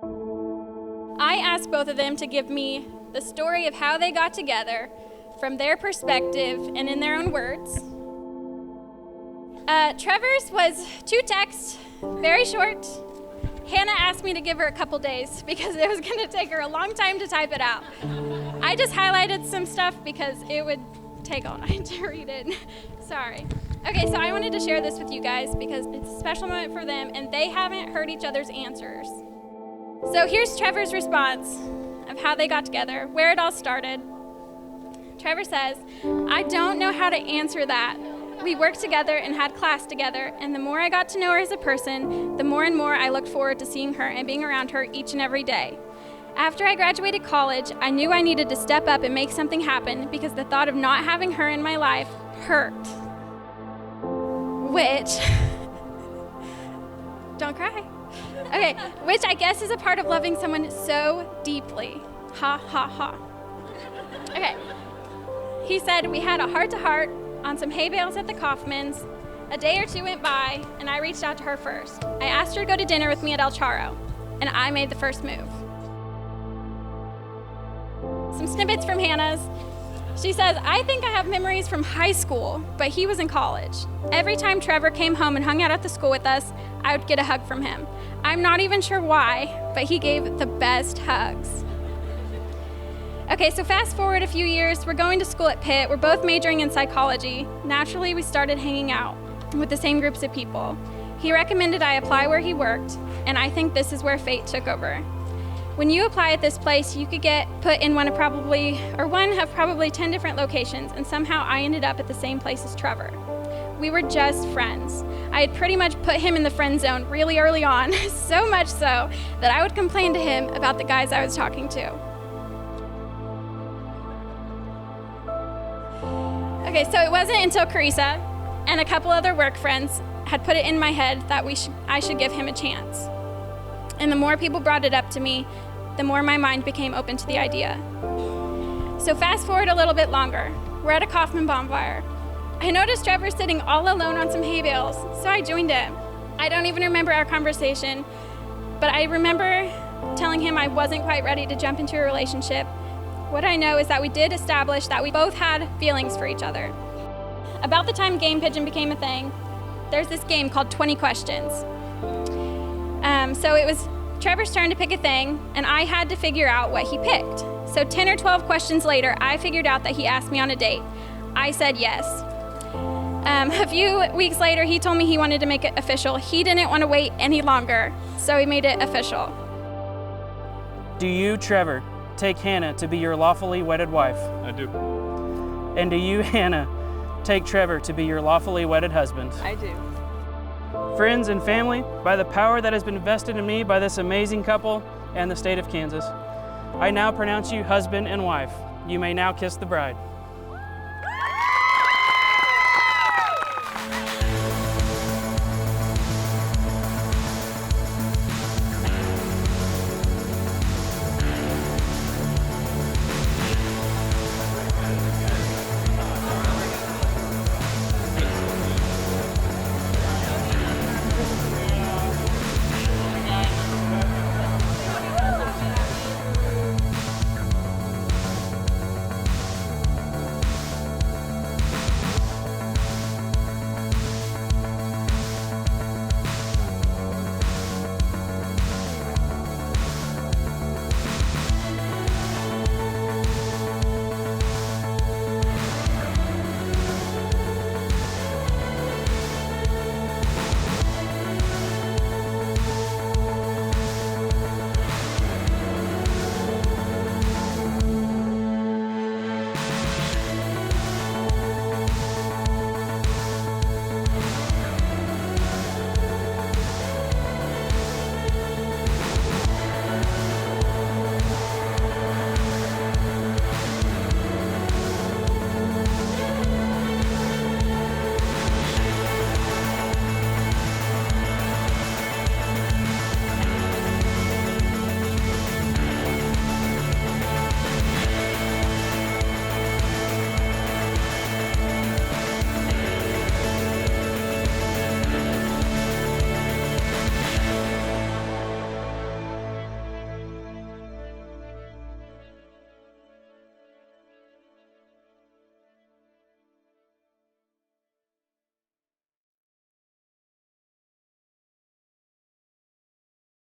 I asked both of them to give me the story of how they got together from their perspective and in their own words. Trevor's was 2 texts, very short. Hannah asked me to give her a couple days because it was gonna take her a long time to type it out. I just highlighted some stuff because it would take all night to read it. Sorry. Okay, so I wanted to share this with you guys because it's a special moment for them and they haven't heard each other's answers. So here's Trevor's response of how they got together, where it all started. Trevor says, "I don't know how to answer that. We worked together and had class together, and the more I got to know her as a person, the more and more I looked forward to seeing her and being around her each and every day. After I graduated college, I knew I needed to step up and make something happen because the thought of not having her in my life hurt." Which, don't cry. Okay, which I guess is a part of loving someone so deeply. Ha, ha, ha. Okay, he said, "We had a heart-to-heart on some hay bales at the Kaufmans. A day or 2 went by, and I reached out to her first. I asked her to go to dinner with me at El Charro, and I made the first move." Some snippets from Hannah's. She says, "I think I have memories from high school, but he was in college. Every time Trevor came home and hung out at the school with us, I would get a hug from him. I'm not even sure why, but he gave the best hugs." Okay, so fast forward a few years, we're going to school at Pitt. We're both majoring in psychology. Naturally, we started hanging out with the same groups of people. He recommended I apply where he worked, and I think this is where fate took over. When you apply at this place, you could get put in one of probably 10 different locations, and somehow I ended up at the same place as Trevor. We were just friends. I had pretty much put him in the friend zone really early on, so much so that I would complain to him about the guys I was talking to. Okay, so it wasn't until Carissa and a couple other work friends had put it in my head that I should give him a chance. And the more people brought it up to me, the more my mind became open to the idea. So fast forward a little bit longer. We're at a Kaufman bonfire. I noticed Trevor sitting all alone on some hay bales, so I joined him. I don't even remember our conversation, but I remember telling him I wasn't quite ready to jump into a relationship. What I know is that we did establish that we both had feelings for each other. About the time Game Pigeon became a thing, there's this game called 20 Questions. So it was Trevor's turn to pick a thing, and I had to figure out what he picked. So 10 or 12 questions later, I figured out that he asked me on a date. I said yes. A few weeks later, he told me he wanted to make it official. He didn't want to wait any longer, so he made it official. Do you, Trevor, take Hannah to be your lawfully wedded wife? I do. And do you, Hannah, take Trevor to be your lawfully wedded husband? I do. Friends and family, by the power that has been vested in me by this amazing couple and the state of Kansas, I now pronounce you husband and wife. You may now kiss the bride.